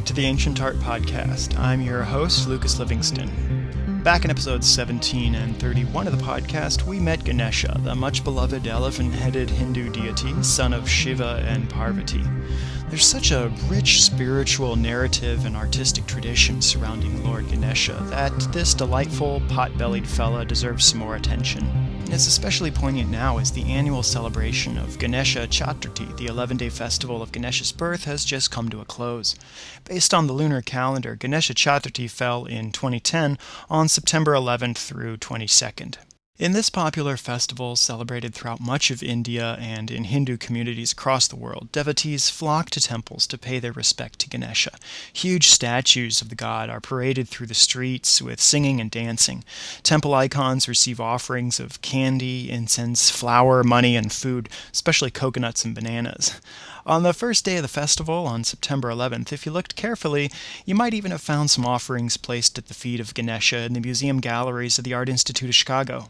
back to the Ancient Art Podcast. I'm your host, Lucas Livingston. Back in episodes 17 and 31 of the podcast, we met Ganesha, the much-beloved elephant-headed Hindu deity, son of Shiva and Parvati. There's such a rich spiritual narrative and artistic tradition surrounding Lord Ganesha that this delightful, pot-bellied fella deserves some more attention. It's especially poignant now as the annual celebration of Ganesha Chaturthi, the 11-day festival of Ganesha's birth, has just come to a close. Based on the lunar calendar, Ganesha Chaturthi fell in 2010 on September 11th through 22nd. In this popular festival, celebrated throughout much of India and in Hindu communities across the world, devotees flock to temples to pay their respect to Ganesha. Huge statues of the god are paraded through the streets with singing and dancing. Temple icons receive offerings of candy, incense, flour, money, and food, especially coconuts and bananas. On the first day of the festival, on September 11th, if you looked carefully, you might even have found some offerings placed at the feet of Ganesha in the museum galleries of the Art Institute of Chicago.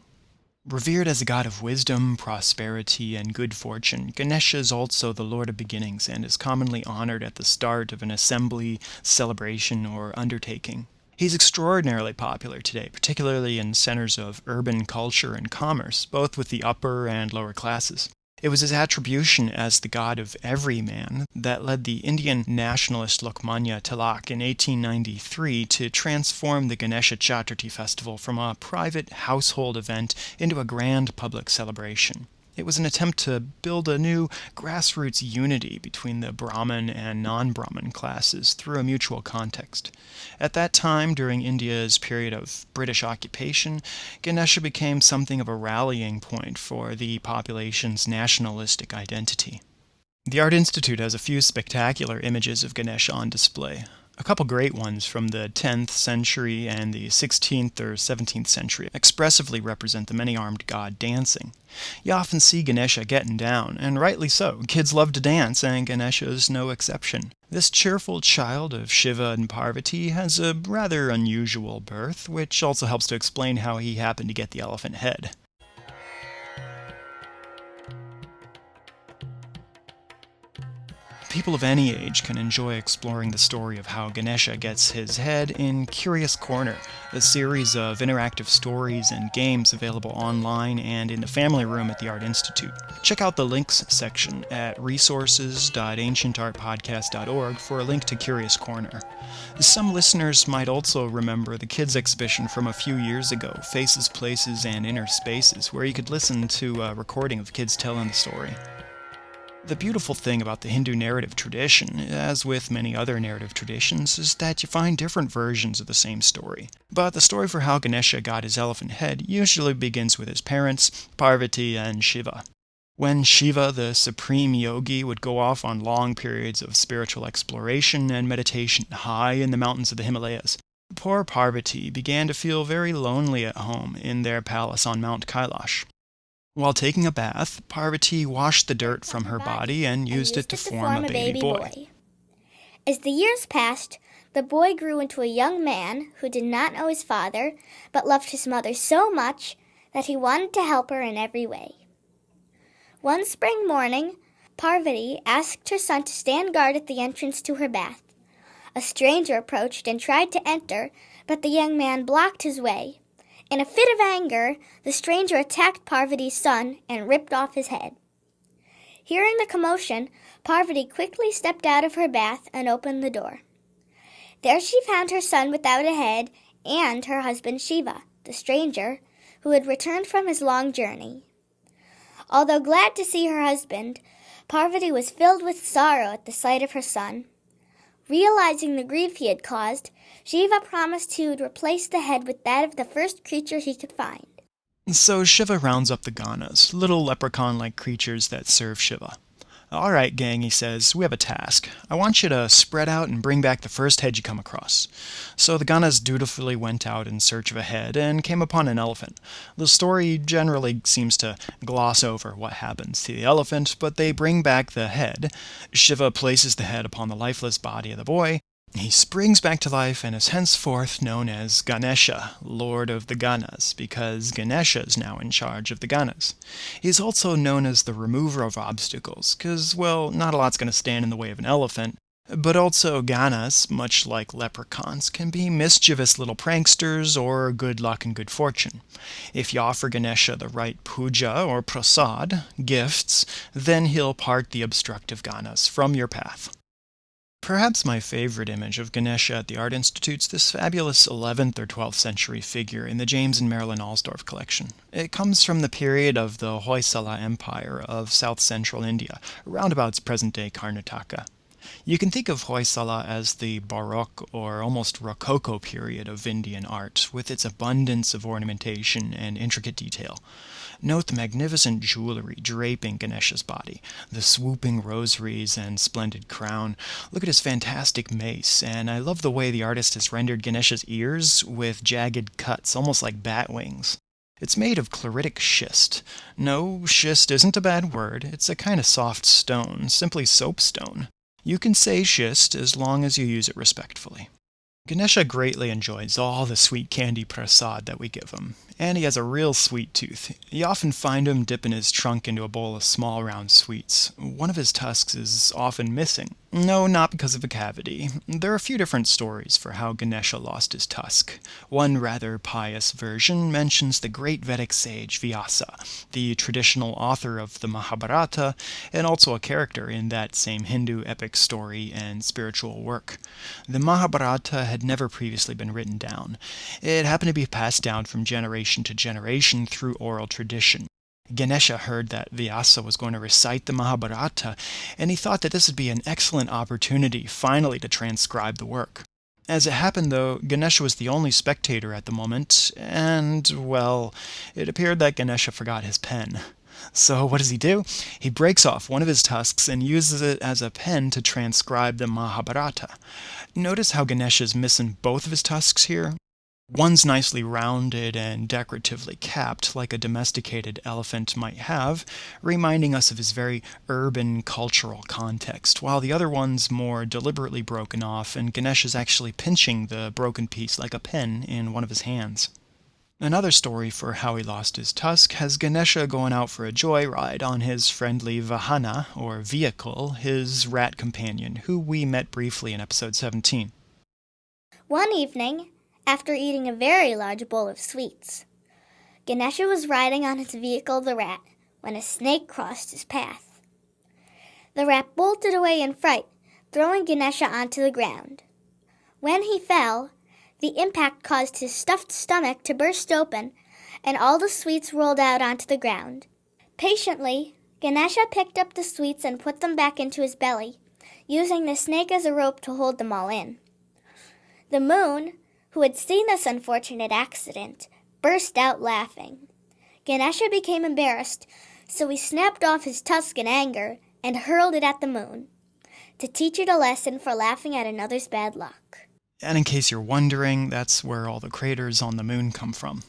Revered as a god of wisdom, prosperity, and good fortune, Ganesha is also the Lord of Beginnings and is commonly honored at the start of an assembly, celebration, or undertaking. He's extraordinarily popular today, particularly in centers of urban culture and commerce, both with the upper and lower classes. It was his attribution as the god of every man that led the Indian nationalist Lokmanya Tilak in 1893 to transform the Ganesha Chaturthi festival from a private household event into a grand public celebration. It was an attempt to build a new grassroots unity between the Brahmin and non-Brahmin classes through a mutual context. At that time, during India's period of British occupation, Ganesha became something of a rallying point for the population's nationalistic identity. The Art Institute has a few spectacular images of Ganesha on display. A couple great ones from the 10th century and the 16th or 17th century expressively represent the many-armed god dancing. You often see Ganesha getting down, and rightly so. Kids love to dance, and Ganesha is no exception. This cheerful child of Shiva and Parvati has a rather unusual birth, which also helps to explain how he happened to get the elephant head. People of any age can enjoy exploring the story of how Ganesha gets his head in Curious Corner, a series of interactive stories and games available online and in the family room at the Art Institute. Check out the links section at resources.ancientartpodcast.org for a link to Curious Corner. Some listeners might also remember the kids exhibition from a few years ago, Faces, Places, and Inner Spaces, where you could listen to a recording of kids telling the story. The beautiful thing about the Hindu narrative tradition, as with many other narrative traditions, is that you find different versions of the same story. But the story for how Ganesha got his elephant head usually begins with his parents, Parvati and Shiva. When Shiva, the supreme yogi, would go off on long periods of spiritual exploration and meditation high in the mountains of the Himalayas, poor Parvati began to feel very lonely at home in their palace on Mount Kailash. While taking a bath, Parvati washed the dirt from her body and used it to form a baby boy. As the years passed, the boy grew into a young man who did not know his father, but loved his mother so much that he wanted to help her in every way. One spring morning, Parvati asked her son to stand guard at the entrance to her bath. A stranger approached and tried to enter, but the young man blocked his way. In a fit of anger, the stranger attacked Parvati's son and ripped off his head. Hearing the commotion, Parvati quickly stepped out of her bath and opened the door. There she found her son without a head and her husband Shiva, the stranger, who had returned from his long journey. Although glad to see her husband, Parvati was filled with sorrow at the sight of her son. Realizing the grief he had caused, Shiva promised he would replace the head with that of the first creature he could find. So Shiva rounds up the Ganas, little leprechaun-like creatures that serve Shiva. "All right, gang," he says, "we have a task. I want you to spread out and bring back the first head you come across." So the Ganas dutifully went out in search of a head and came upon an elephant. The story generally seems to gloss over what happens to the elephant, but they bring back the head. Shiva places the head upon the lifeless body of the boy. He springs back to life and is henceforth known as Ganesha, Lord of the Ganas, because Ganesha is now in charge of the Ganas. He is also known as the remover of obstacles, because, well, not a lot's going to stand in the way of an elephant. But also Ganas, much like leprechauns, can be mischievous little pranksters or good luck and good fortune. If you offer Ganesha the right puja or prasad, gifts, then he'll part the obstructive Ganas from your path. Perhaps my favorite image of Ganesha at the Art Institute's this fabulous 11th or 12th century figure in the James and Marilyn Alsdorf collection. It comes from the period of the Hoysala Empire of south central India, around about its present-day Karnataka. You can think of Hoysala as the Baroque or almost Rococo period of Indian art, with its abundance of ornamentation and intricate detail. Note the magnificent jewelry draping Ganesha's body, the swooping rosaries and splendid crown. Look at his fantastic mace, and I love the way the artist has rendered Ganesha's ears with jagged cuts, almost like bat wings. It's made of chloritic schist. No, schist isn't a bad word. It's a kind of soft stone, simply soapstone. You can say schist as long as you use it respectfully. Ganesha greatly enjoys all the sweet candy prasad that we give him, and he has a real sweet tooth. You often find him dipping his trunk into a bowl of small round sweets. One of his tusks is often missing. No, not because of a cavity. There are a few different stories for how Ganesha lost his tusk. One rather pious version mentions the great Vedic sage Vyasa, the traditional author of the Mahabharata, and also a character in that same Hindu epic story and spiritual work. The Mahabharata had never previously been written down. It happened to be passed down from generation to generation through oral tradition. Ganesha heard that Vyasa was going to recite the Mahabharata, and he thought that this would be an excellent opportunity finally to transcribe the work. As it happened, though, Ganesha was the only spectator at the moment, and, well, it appeared that Ganesha forgot his pen. So what does he do? He breaks off one of his tusks and uses it as a pen to transcribe the Mahabharata. Notice how Ganesha is missing both of his tusks here? One's nicely rounded and decoratively capped, like a domesticated elephant might have, reminding us of his very urban cultural context, while the other one's more deliberately broken off, and Ganesha's actually pinching the broken piece like a pen in one of his hands. Another story for how he lost his tusk has Ganesha going out for a joyride on his friendly Vahana, or vehicle, his rat companion, who we met briefly in episode 17. One evening, after eating a very large bowl of sweets, Ganesha was riding on his vehicle, the rat, when a snake crossed his path. The rat bolted away in fright, throwing Ganesha onto the ground. When he fell, the impact caused his stuffed stomach to burst open, and all the sweets rolled out onto the ground. Patiently, Ganesha picked up the sweets and put them back into his belly, using the snake as a rope to hold them all in. The moon, who had seen this unfortunate accident, burst out laughing. Ganesha became embarrassed, so he snapped off his tusk in anger and hurled it at the moon, to teach it a lesson for laughing at another's bad luck. And in case you're wondering, that's where all the craters on the moon come from.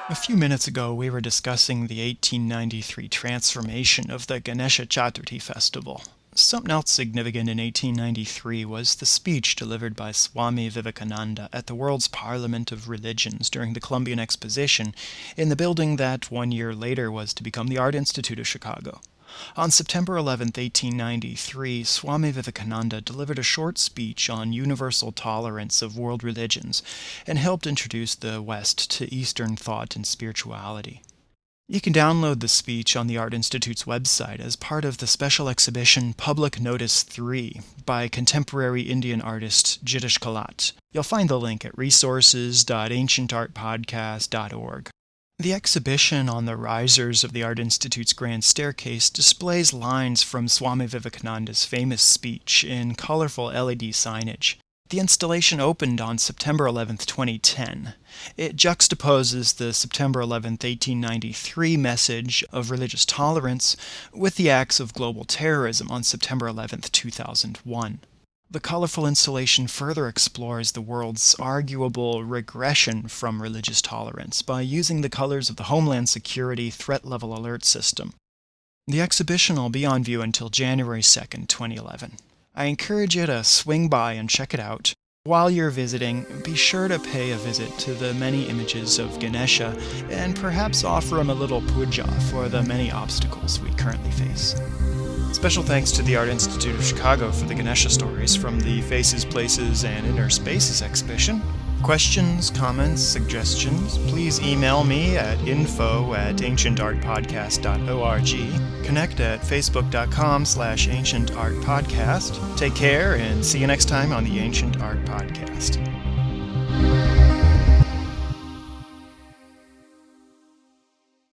A few minutes ago, we were discussing the 1893 transformation of the Ganesha Chaturthi festival. Something else significant in 1893 was the speech delivered by Swami Vivekananda at the World's Parliament of Religions during the Columbian Exposition in the building that 1 year later was to become the Art Institute of Chicago. On September 11, 1893, Swami Vivekananda delivered a short speech on universal tolerance of world religions and helped introduce the West to Eastern thought and spirituality. You can download the speech on the Art Institute's website as part of the special exhibition Public Notice 3 by contemporary Indian artist Jitish Kalat. You'll find the link at resources.ancientartpodcast.org. The exhibition on the risers of the Art Institute's grand staircase displays lines from Swami Vivekananda's famous speech in colorful LED signage. The installation opened on September 11, 2010. It juxtaposes the September 11, 1893 message of religious tolerance with the acts of global terrorism on September 11, 2001. The colorful installation further explores the world's arguable regression from religious tolerance by using the colors of the Homeland Security Threat Level Alert System. The exhibition will be on view until January 2, 2011. I encourage you to swing by and check it out. While you're visiting, be sure to pay a visit to the many images of Ganesha and perhaps offer him a little puja for the many obstacles we currently face. Special thanks to the Art Institute of Chicago for the Ganesha stories from the Faces, Places, and Inner Spaces exhibition. Questions, comments, suggestions, please email me at info@ancientartpodcast.org. Connect at facebook.com/ancientartpodcast. Take care and see you next time on the Ancient Art Podcast.